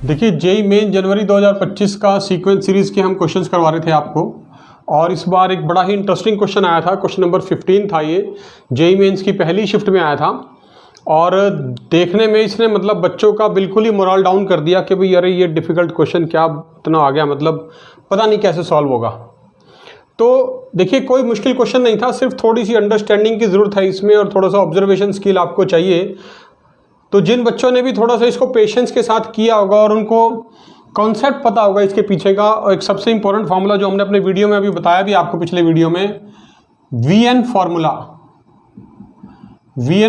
देखिए JEE main जनवरी 2025 का sequence series के हम क्वेश्चंस करवा रहे थे आपको, और इस बार एक बड़ा ही इंटरेस्टिंग क्वेश्चन आया था। क्वेश्चन नंबर 15 था। ये जेई मेंस की पहली शिफ्ट में आया था और देखने में इसने मतलब बच्चों का बिल्कुल ही मोरल डाउन कर दिया कि भाई अरे ये डिफ़िकल्ट क्वेश्चन क्या इतना आ गया, मतलब पता नहीं कैसे सॉल्व होगा। तो देखिए कोई मुश्किल क्वेश्चन नहीं था, सिर्फ थोड़ी सी अंडरस्टैंडिंग की ज़रूरत है इसमें और थोड़ा सा ऑब्जर्वेशन स्किल आपको चाहिए। तो जिन बच्चों ने भी थोड़ा सा इसको पेशेंस के साथ किया होगा और उनको कॉन्सेप्ट पता होगा इसके पीछे का, और एक सबसे इंपॉर्टेंट फार्मूला जो हमने अपने वीडियो में अभी बताया भी आपको पिछले वीडियो में, वीएन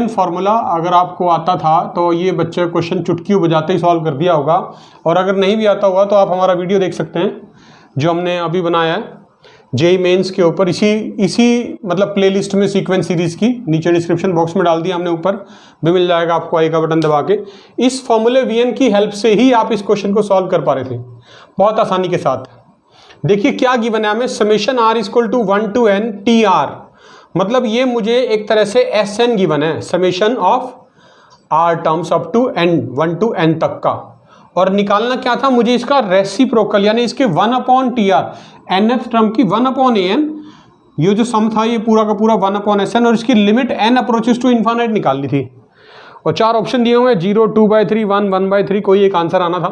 फार्मूला अगर आपको आता था तो ये बच्चे क्वेश्चन चुटकी बजाते ही सॉल्व कर दिया होगा। और अगर नहीं भी आता होगा तो आप हमारा वीडियो देख सकते हैं जो हमने अभी बनाया है जेई मेंस के ऊपर, इसी मतलब प्लेलिस्ट में सीक्वेंस सीरीज की, नीचे डिस्क्रिप्शन बॉक्स में डाल दिया हमने, ऊपर भी मिल जाएगा आपको आई का बटन दबा के। इस फॉर्मूले वीएन की हेल्प से ही आप इस क्वेश्चन को सॉल्व कर पा रहे थे बहुत आसानी के साथ। देखिए क्या गिवन है हमें, summation r equal to 1 to n t r, मतलब ये मुझे एक तरह से एस एन गिवन है, summation of r terms up to n 1 to n तक का, और निकालना क्या था मुझे इसका रेसिप्रोकल, यानी इसके 1/TR, nth टर्म की 1/an, ये जो सम था ये पूरा का पूरा 1/SN, और इसकी limit n approaches to infinite निकालनी थी। और 4 ऑप्शन दिए हुए हैं, 0, 2/3, 1, 1/3, कोई एक आंसर आना था।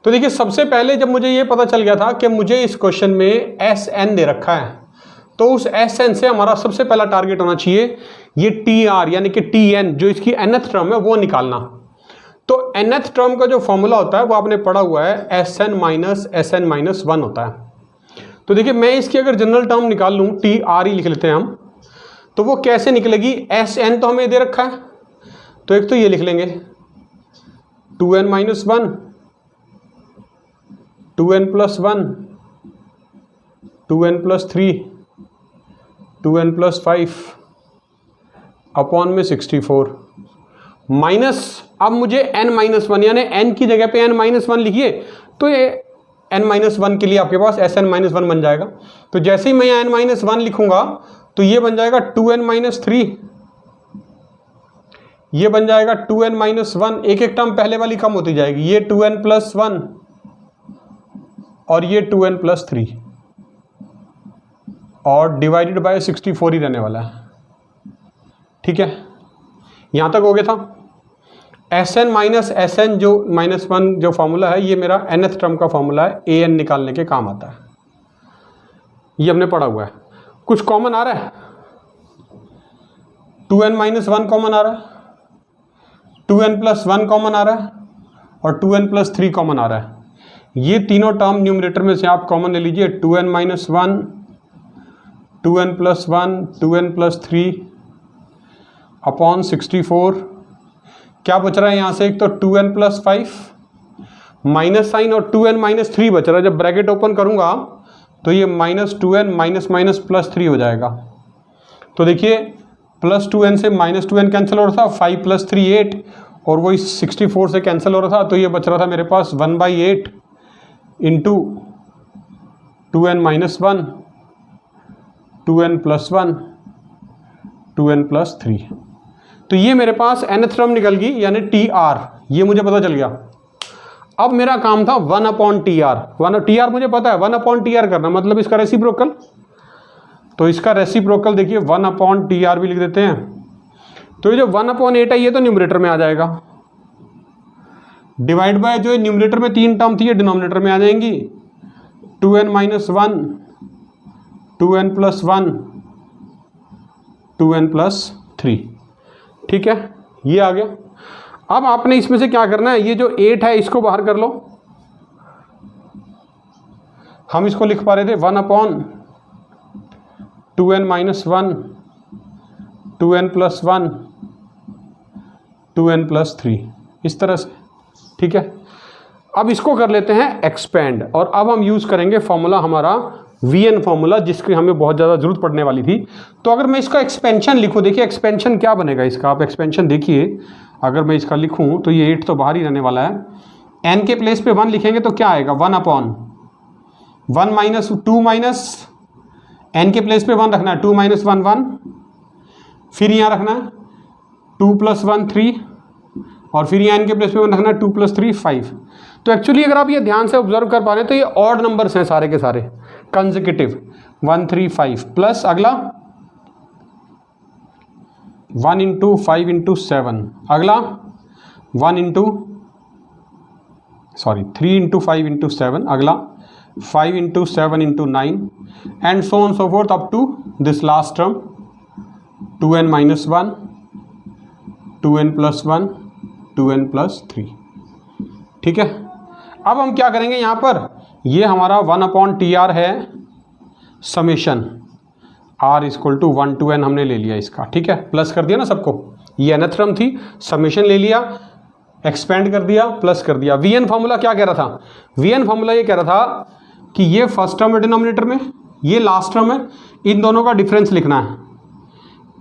तो देखिए सबसे पहले जब मुझे ये पता चल गया था कि मुझे इस क्वेश्चन में SN दे रखा है, तो उस SN से हमारा सबसे पहला टारगेट होना चाहिए ये TR यानी कि TN जो इसकी nth टर्म है वो निकालना। तो nth टर्म का जो फॉर्मूला होता है वो आपने पढ़ा हुआ है, SN-1 होता है। तो देखिए मैं इसकी अगर जनरल टर्म निकाल लूँ, TR ही लिख लेते हैं हम, तो वो कैसे निकलेगी। SN तो हमें दे रखा है, तो एक तो ये लिख लेंगे 2n-1, 2n+1, 2n+3, 2n+5 upon में 64 माइनस, अब मुझे n-1 यानी n की जगह पे n-1 लिखिए, तो ये n-1 के लिए आपके पास Sn-1 बन जाएगा। तो जैसे ही मैं यहाँ n-1 लिखूंगा तो ये बन जाएगा 2n-3, ये बन जाएगा 2n-1, एक एक टर्म पहले वाली कम होती जाएगी, ये 2n+1 और ये 2n+3, और डिवाइडेड बाय 64 ही रहने वाला है। ठीक है, यहाँ तक हो गया था। Sn-SN जो -1 जो फॉर्मूला है ये मेरा nth टर्म का फॉर्मूला है, an निकालने के काम आता है, ये हमने पढ़ा हुआ है। कुछ कॉमन आ रहा है, 2n-1 कॉमन आ रहा है, 2n+1 कॉमन आ रहा है, और 2n+3 कॉमन आ रहा है। ये तीनों टर्म न्यूमरेटर में से आप कॉमन ले लीजिए, 2n-1, 2n+1, 2n+3 अपॉन 64। क्या बच रहा है यहाँ से, एक तो 2n+5 माइनस साइन और 2n-3 बच रहा है। जब ब्रैकेट ओपन करूँगा तो ये -2n +3 हो जाएगा। तो देखिए +2n से -2n कैंसिल हो रहा था, 5 + 3 8, और वही 64 से कैंसिल हो रहा था, तो ये बच रहा था मेरे पास 1/8 इंटू 2n-1, 2n+1, 2n+3। तो ये मेरे पास nth टर्म निकल गई यानी TR, ये मुझे पता चल गया। अब मेरा काम था 1/TR, TR मुझे पता है, 1/TR करना, मतलब इसका रेसिप्रोकल। तो इसका रेसिप्रोकल देखिए 1/TR भी लिख देते हैं। तो ये जो 1/8 है ये तो न्यूमरेटर में आ जाएगा, डिवाइड बाय जो न्यूमरेटर में 3 टर्म थी ये डिनोमिनेटर में आ जाएंगी, 2n-1, 2n+1, 2n+3। ठीक है, ये आ गया। अब आपने इसमें से क्या करना है, ये जो 8 है इसको बाहर कर लो। हम इसको लिख पा रहे थे 1/2n-1, 2n+1, 2n+3, इस तरह से। ठीक है, अब इसको कर लेते हैं एक्सपेंड, और अब हम यूज़ करेंगे फॉर्मूला हमारा वीएन फॉर्मूला, जिसकी हमें बहुत ज़्यादा ज़रूरत पड़ने वाली थी। तो अगर मैं इसका एक्सपेंशन लिखूँ, देखिए एक्सपेंशन क्या बनेगा इसका, आप एक्सपेंशन देखिए। अगर मैं इसका लिखूँ तो ये 8 तो बाहर ही रहने वाला है, n के प्लेस पे 1 लिखेंगे तो क्या आएगा, 1/1 -2 माइनस n के प्लेस पे 1 रखना है, 2 - 1 1, फिर यहाँ रखना है 2 + 1 3, और फिर यहाँ n के प्लेस पे रखना है 2 + 3 5। तो एक्चुअली अगर आप ये ध्यान से ऑब्जर्व कर पा रहे हैं तो ये ऑड नंबर्स हैं सारे के सारे कंसेक्यूटिव 1 3 5 प्लस अगला 1 × 5 × 7 अगला 3 × 5 × 7 अगला 5 × 7 × 9 and so on so forth up to this last term 2n - 1 2n + 1 2n + 3। ठीक है, अब हम क्या करेंगे यहाँ पर, ये हमारा 1/TR है समेशन r = 1 to n हमने ले लिया इसका। ठीक है, प्लस कर दिया ना सबको, ये nth टर्म थी, समेशन ले लिया, एक्सपेंड कर दिया, प्लस कर दिया। Vn फॉर्मूला क्या कह रहा था, Vn फॉर्मूला ये कह रहा था कि ये फर्स्ट टर्म है डिनोमिनेटर में, ये लास्ट टर्म है, इन दोनों का डिफरेंस लिखना है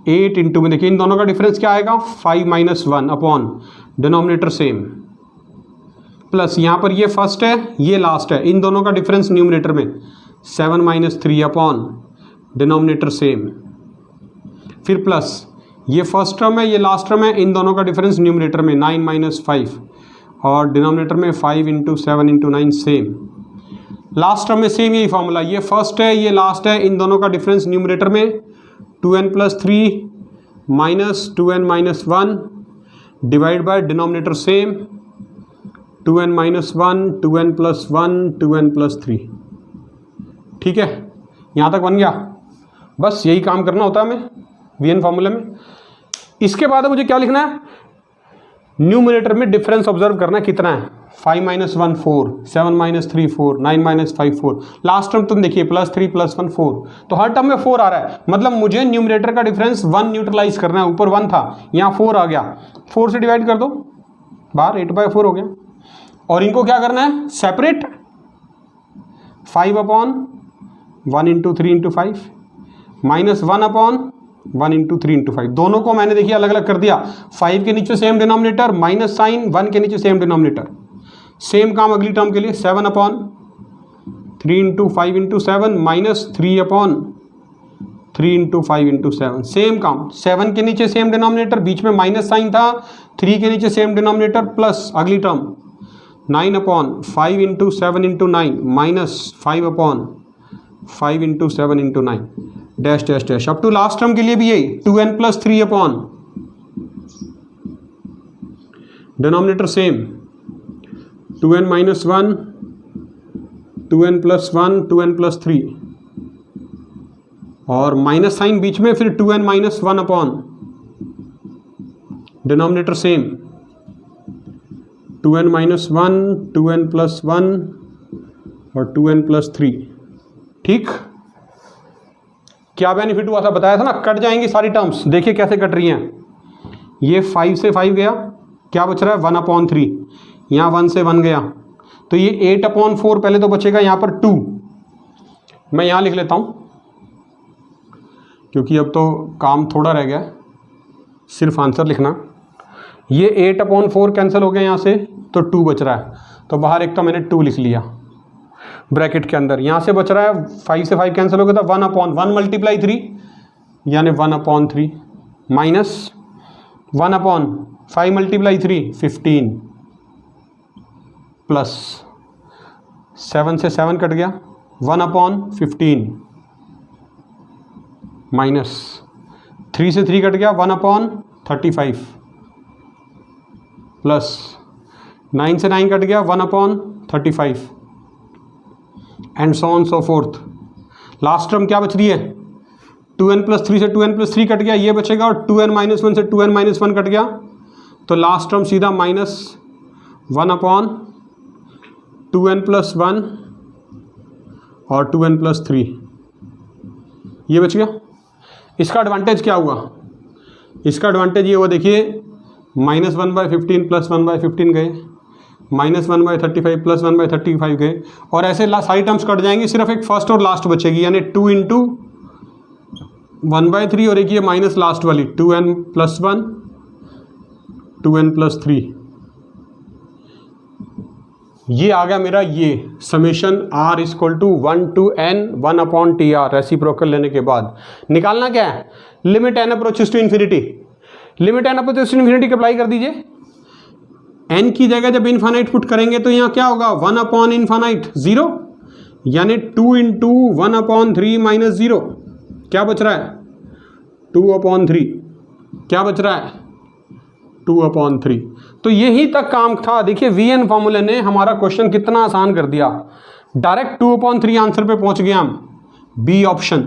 8 इंटू में, देखिए इन दोनों का डिफरेंस क्या आएगा 5 - 1 अपॉन डिनोमिनेटर सेम, प्लस यहाँ पर ये फर्स्ट है ये लास्ट है, इन दोनों का डिफरेंस न्यूमिनेटर में 7 - 3 अपॉन डिनोमिनेटर सेम, फिर प्लस ये फर्स्ट टर्म है ये लास्ट टर्म है, इन दोनों का डिफरेंस न्यूमिनेटर में 9 - 5 और डिनोमिनेटर में 5 × 7 × 9 सेम, लास्ट टर्म में सेम यही फॉर्मूला, ये फर्स्ट है ये लास्ट है, इन दोनों का डिफरेंस न्यूमिनेटर में 2n + 3 - 2n - 1 divide by denominator same 2n - 1 2n + 1 2n + 3। ठीक है, यहाँ तक बन गया, बस यही काम करना होता है हमें Vn फॉर्मूले में। इसके बाद मुझे क्या लिखना है, न्यूमिनेटर में डिफरेंस ऑब्जर्व करना है कितना है, 5 - 1 4 7 - 3 4 9 - 5 4, लास्ट टर्म तुम देखिए +3 + 1 4, तो हर टर्म में 4 आ रहा है, मतलब मुझे न्यूमिनेटर का डिफरेंस 1 न्यूट्रलाइज करना है, ऊपर 1 था यहाँ 4 आ गया, 4 से डिवाइड कर दो बाहर 8/4 हो गया, और इनको क्या करना है सेपरेट 5/1 × 3 × 5 -1/1 × 3 × 5, दोनों को मैंने देखिए अलग अलग कर दिया, 5 के नीचे सेम डिनोमिनेटर माइनस साइन, 1 के नीचे सेम डिनोमिनेटर, सेम काम अगली टर्म के लिए 7/3 × 5 × 7 -3/3 × 5 × 7, सेम काम, 7 के नीचे सेम डिनोमिनेटर, बीच में माइनस साइन था, 3 के नीचे सेम डिनोमिनेटर, प्लस अगली term 9/5 × 7 × 9 -5/5 × 7 × 9 dash dash dash, up to last term के लिए भी यही 2n + 3 upon denominator same 2n - 1 2n + 1 2n + 3 और माइनस साइन बीच में, फिर 2n - 1 upon denominator same 2n - 1 2n + 1 और 2n + 3। ठीक, क्या बेनिफिट हुआ था बताया था ना, कट जाएंगी सारी टर्म्स, देखिए कैसे कट रही हैं, ये 5 से 5 गया, क्या बच रहा है 1/3, यहाँ 1 से 1 गया, तो ये 8/4 पहले तो बचेगा, यहाँ पर 2 मैं यहाँ लिख लेता हूँ क्योंकि अब तो काम थोड़ा रह गया, सिर्फ आंसर लिखना, ये 8/4 कैंसिल हो गया यहाँ से, तो 2 बच रहा है, तो बाहर एक तो मैंने 2 लिख लिया ब्रैकेट के अंदर, यहाँ से बच रहा है 5 से 5 कैंसिल हो गया था 1/1 × 3 यानी 1/3 माइनस 1/5 × 3 15 प्लस 7 से 7 कट गया 1/15 माइनस 3 से 3 कट गया 1/35 प्लस 9 से 9 कट गया 1/35 and so on so fourth. Last term क्या बच रही है, 2n + 3 से 2n + 3 कट गया, ये बचेगा, और 2n - 1 से 2n - 1 कट गया, तो लास्ट टर्म सीधा -1/2n + 1 और 2n + 3 ये बच गया। इसका एडवांटेज क्या हुआ, इसका एडवांटेज ये हुआ देखिए -1/15 + 1/15 गए, -1/35 + 1/35 गए, और ऐसे सारी टर्म्स कट जाएंगी, सिर्फ एक फर्स्ट और लास्ट बचेगी, यानी 2 × 1/3 और एक ये माइनस लास्ट वाली 2n + 1 2n + 3, ये आ गया मेरा ये summation r = 1 to n 1/TR reciprocal लेने के बाद निकालना क्या है, limit n approaches to infinity, limit n approaches to infinity की अप्लाई कर दीजिए, n की जगह जब इन्फानाइट पुट करेंगे तो यहाँ क्या होगा 1 अपॉन इन्फानाइट 0, यानी 2 इंटू 1 अपॉन 3 माइनस 0 क्या बच रहा है 2 अपॉन 3, क्या बच रहा है 2 अपॉन 3। तो यही तक काम था। देखिए वीएन फॉर्मूले ने हमारा क्वेश्चन कितना आसान कर दिया, डायरेक्ट 2 अपॉन 3 आंसर पे पहुंच गए हम, बी ऑप्शन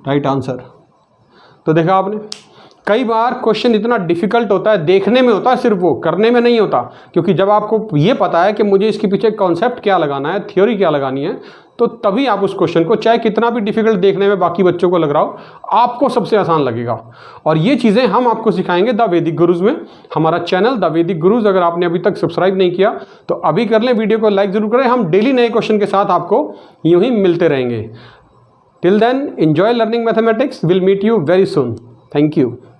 राइट आंसर। तो देखा आपने, कई बार क्वेश्चन इतना डिफिकल्ट होता है, देखने में होता है सिर्फ, वो करने में नहीं होता, क्योंकि जब आपको ये पता है कि मुझे इसके पीछे कॉन्सेप्ट क्या लगाना है, थ्योरी क्या लगानी है, तो तभी आप उस क्वेश्चन को, चाहे कितना भी डिफिकल्ट देखने में बाकी बच्चों को लग रहा हो, आपको सबसे आसान लगेगा। और ये चीज़ें हम आपको सिखाएंगे द वैदिक गुरुज में। हमारा चैनल द वैदिक गुरुज अगर आपने अभी तक सब्सक्राइब नहीं किया तो अभी कर लें, वीडियो को लाइक जरूर करें। हम डेली नए क्वेश्चन के साथ आपको यूं ही मिलते रहेंगे। Till then enjoy learning mathematics, will meet you very soon. Thank you.